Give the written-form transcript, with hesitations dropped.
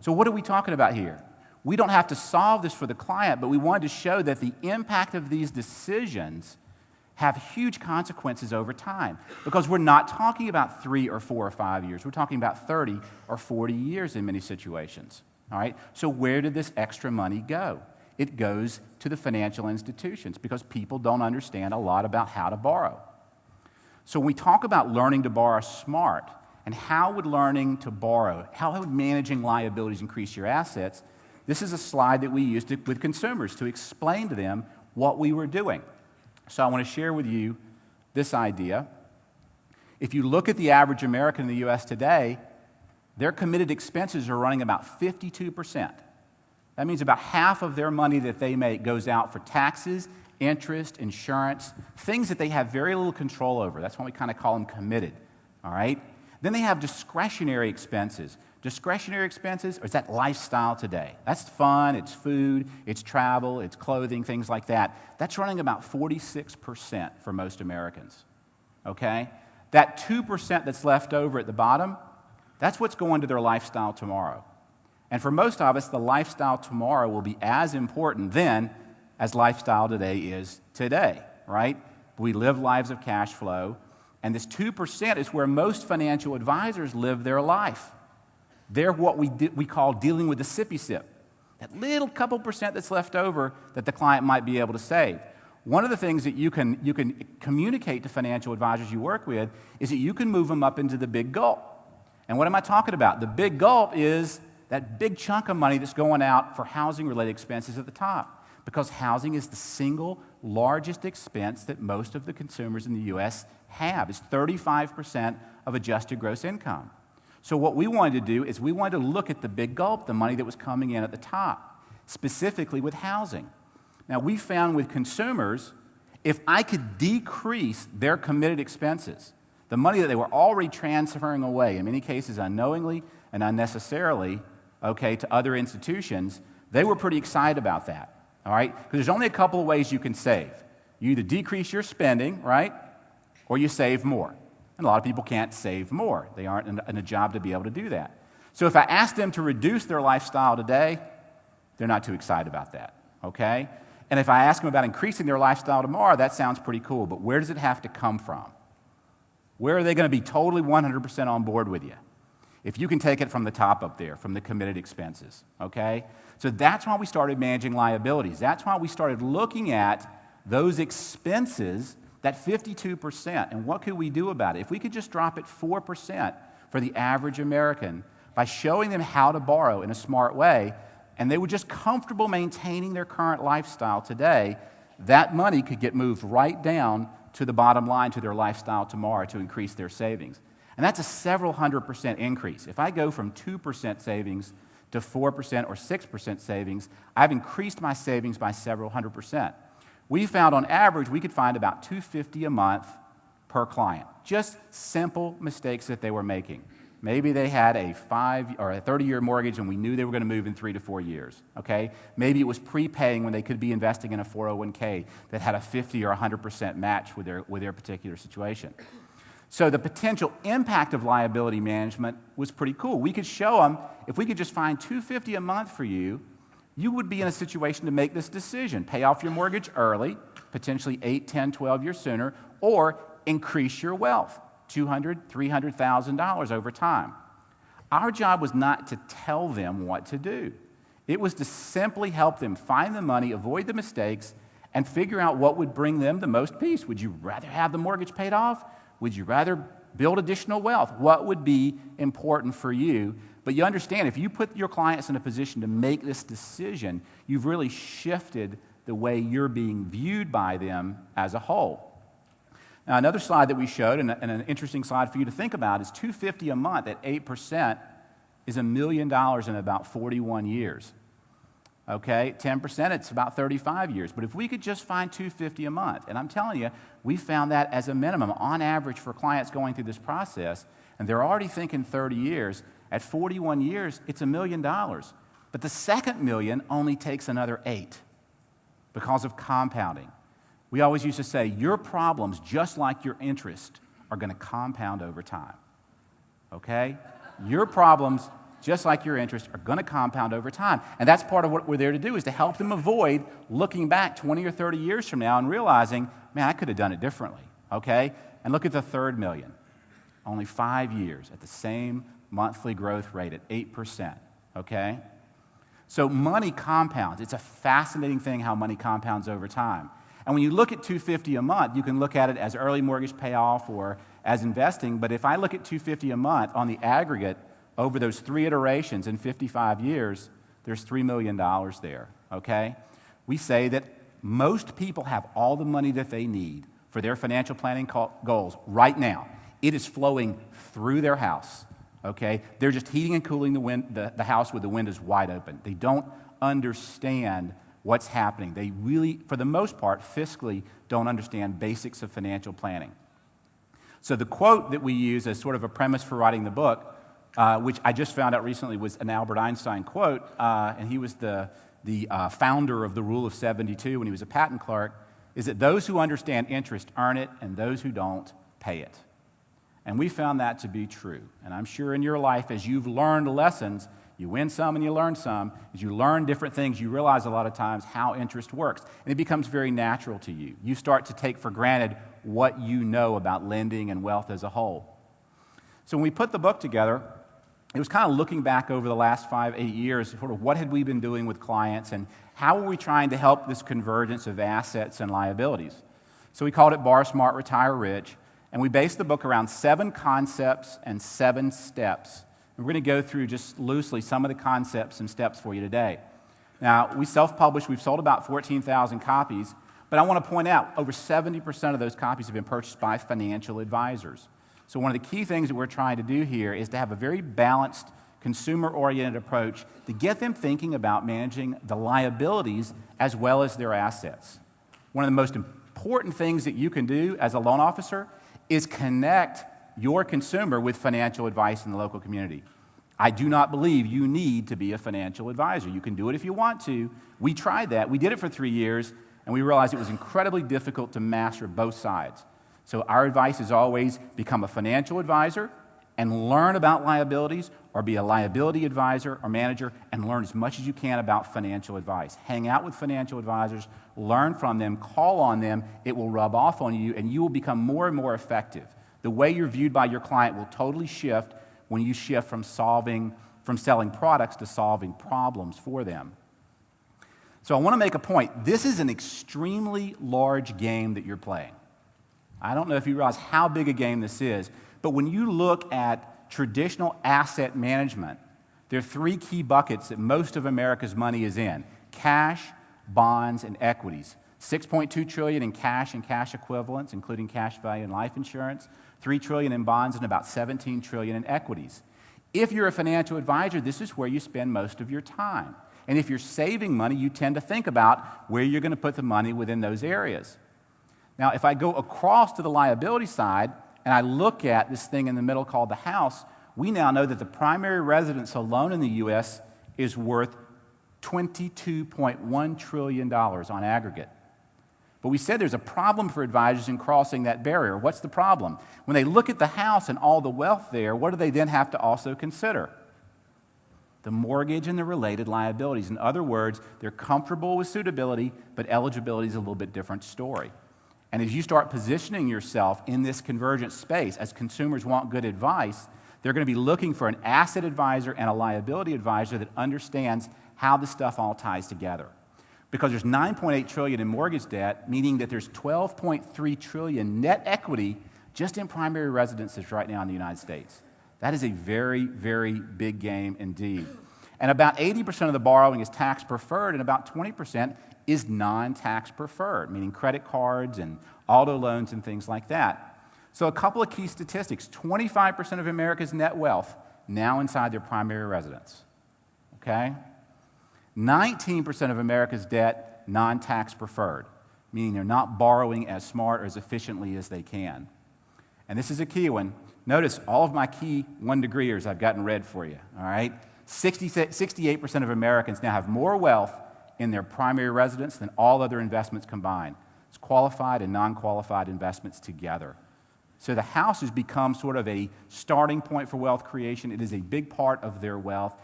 So what are we talking about here? We don't have to solve this for the client, but we wanted to show that the impact of these decisions have huge consequences over time, because we're not talking about 3 or 4 or 5 years. We're talking about 30 or 40 years in many situations. All right? So where did this extra money go? It goes to the financial institutions, because people don't understand a lot about how to borrow. So when we talk about learning to borrow smart, and how would learning to borrow, how would managing liabilities increase your assets, this is a slide that we used with consumers to explain to them what we were doing. So I want to share with you this idea. If you look at the average American in the U.S. today, their committed expenses are running about 52%. That means about half of their money that they make goes out for taxes, interest, insurance, things that they have very little control over. That's why we kind of call them committed, all right? Then they have discretionary expenses. Discretionary expenses, or is that lifestyle today? That's fun, it's food, it's travel, it's clothing, things like that. That's running about 46% for most Americans, okay? That 2% that's left over at the bottom, that's what's going to their lifestyle tomorrow. And for most of us, the lifestyle tomorrow will be as important then as lifestyle today is today, right? We live lives of cash flow, and this 2% is where most financial advisors live their life. They're what we call dealing with the sippy sip, that little couple percent that's left over that the client might be able to save. One of the things that you can communicate to financial advisors you work with is that you can move them up into the big gulp. And what am I talking about? The big gulp is that big chunk of money that's going out for housing-related expenses at the top, because housing is the single largest expense that most of the consumers in the U.S. have. It's 35% of adjusted gross income. So what we wanted to do is we wanted to look at the big gulp, the money that was coming in at the top, specifically with housing. Now, we found with consumers, if I could decrease their committed expenses, the money that they were already transferring away, in many cases unknowingly and unnecessarily, okay, to other institutions, they were pretty excited about that, all right? Because there's only a couple of ways you can save. You either decrease your spending, right, or you save more. And a lot of people can't save more. They aren't in a job to be able to do that. So if I ask them to reduce their lifestyle today, they're not too excited about that, okay? And if I ask them about increasing their lifestyle tomorrow, that sounds pretty cool, but where does it have to come from? Where are they going to be totally 100% on board with you? If you can take it from the top up there, from the committed expenses, okay? So that's why we started managing liabilities. That's why we started looking at those expenses, that 52%, and what could we do about it? If we could just drop it 4% for the average American by showing them how to borrow in a smart way, and they were just comfortable maintaining their current lifestyle today, that money could get moved right down to the bottom line, to their lifestyle tomorrow, to increase their savings. And that's a several 100% increase. If I go from 2% savings to 4% or 6% savings, I've increased my savings by several 100%. We found on average we could find about $250 a month per client. Just simple mistakes that they were making. Maybe they had a 5 or a 30-year mortgage and we knew they were going to move in 3 to 4 years, okay? Maybe it was prepaying when they could be investing in a 401k that had a 50 or 100% match with their particular situation. So the potential impact of liability management was pretty cool. We could show them, if we could just find $250 a month for you, you would be in a situation to make this decision. Pay off your mortgage early, potentially 8, 10, 12 years sooner, or increase your wealth, $200,000, $300,000 over time. Our job was not to tell them what to do. It was to simply help them find the money, avoid the mistakes, and figure out what would bring them the most peace. Would you rather have the mortgage paid off? Would you rather build additional wealth? What would be important for you? But you understand, if you put your clients in a position to make this decision, you've really shifted the way you're being viewed by them as a whole. Now, another slide that we showed, and an interesting slide for you to think about, is $250 a month at 8% is $1 million in about 41 years. Okay, 10%, it's about 35 years. But if we could just find $250 a month, and I'm telling you, we found that as a minimum, on average, for clients going through this process, and they're already thinking 30 years, at 41 years, it's $1 million. But the second million only takes another 8 because of compounding. We always used to say, your problems, just like your interest, are going to compound over time. Okay? Your problems, just like your interest, are going to compound over time. And that's part of what we're there to do, is to help them avoid looking back 20 or 30 years from now and realizing, man, I could have done it differently, okay? And look at the third million. Only 5 years at the same monthly growth rate at 8%, okay? So money compounds. It's a fascinating thing how money compounds over time. And when you look at $250 a month, you can look at it as early mortgage payoff or as investing. But if I look at $250 a month on the aggregate over those 3 iterations in 55 years, there's $3 million there, okay? We say that most people have all the money that they need for their financial planning goals right now. It is flowing through their house, okay? They're just heating and cooling the house with the windows wide open. They don't understand what's happening. They really, for the most part, fiscally don't understand basics of financial planning. So the quote that we use as sort of a premise for writing the book, which I just found out recently was an Albert Einstein quote, and he was the founder of the Rule of 72 when he was a patent clerk, is that those who understand interest earn it, and those who don't pay it. And we found that to be true. And I'm sure in your life, as you've learned lessons, you win some and you learn some. As you learn different things, you realize a lot of times how interest works. And it becomes very natural to you. You start to take for granted what you know about lending and wealth as a whole. So when we put the book together, it was kind of looking back over the last 5-8 years, sort of what had we been doing with clients and how were we trying to help this convergence of assets and liabilities. So we called it Borrow Smart, Retire Rich. And we based the book around 7 concepts and 7 steps. And we're going to go through just loosely some of the concepts and steps for you today. Now, we self-published. We've sold about 14,000 copies. But I want to point out, over 70% of those copies have been purchased by financial advisors. So one of the key things that we're trying to do here is to have a very balanced, consumer-oriented approach to get them thinking about managing the liabilities as well as their assets. One of the most important things that you can do as a loan officer is connect your consumer with financial advice in the local community. I do not believe you need to be a financial advisor. You can do it if you want to. We tried that. We did it for 3 years, and we realized it was incredibly difficult to master both sides. So our advice is always become a financial advisor and learn about liabilities, or be a liability advisor or manager and learn as much as you can about financial advice. Hang out with financial advisors, learn from them, call on them. It will rub off on you, and you will become more and more effective. The way you're viewed by your client will totally shift when you shift from selling products to solving problems for them. So I want to make a point. This is an extremely large game that you're playing. I don't know if you realize how big a game this is, but when you look at traditional asset management, there are 3 key buckets that most of America's money is in: cash, bonds, and equities. $6.2 trillion in cash and cash equivalents, including cash value and life insurance, $3 trillion in bonds, and about $17 trillion in equities. If you're a financial advisor, this is where you spend most of your time. And if you're saving money, you tend to think about where you're going to put the money within those areas. Now, if I go across to the liability side, and I look at this thing in the middle called the house, we now know that the primary residence alone in the U.S. is worth $22.1 trillion on aggregate. But we said there's a problem for advisors in crossing that barrier. What's the problem? When they look at the house and all the wealth there, what do they then have to also consider? The mortgage and the related liabilities. In other words, they're comfortable with suitability, but eligibility is a little bit different story. And as you start positioning yourself in this convergent space, as consumers want good advice, they're going to be looking for an asset advisor and a liability advisor that understands how this stuff all ties together. Because there's $9.8 trillion in mortgage debt, meaning that there's $12.3 trillion net equity just in primary residences right now in the United States. That is a very, very big game indeed. And about 80% of the borrowing is tax preferred, and about 20% is non-tax preferred, meaning credit cards and auto loans and things like that. So a couple of key statistics: 25% of America's net wealth now inside their primary residence. Okay? 19% of America's debt non-tax preferred, meaning they're not borrowing as smart or as efficiently as they can. And this is a key one. Notice all of my key 1-degreers I've gotten red for you, all right? 68% of Americans now have more wealth in their primary residence than all other investments combined. It's qualified and non-qualified investments together. So the house has become sort of a starting point for wealth creation. It is a big part of their wealth.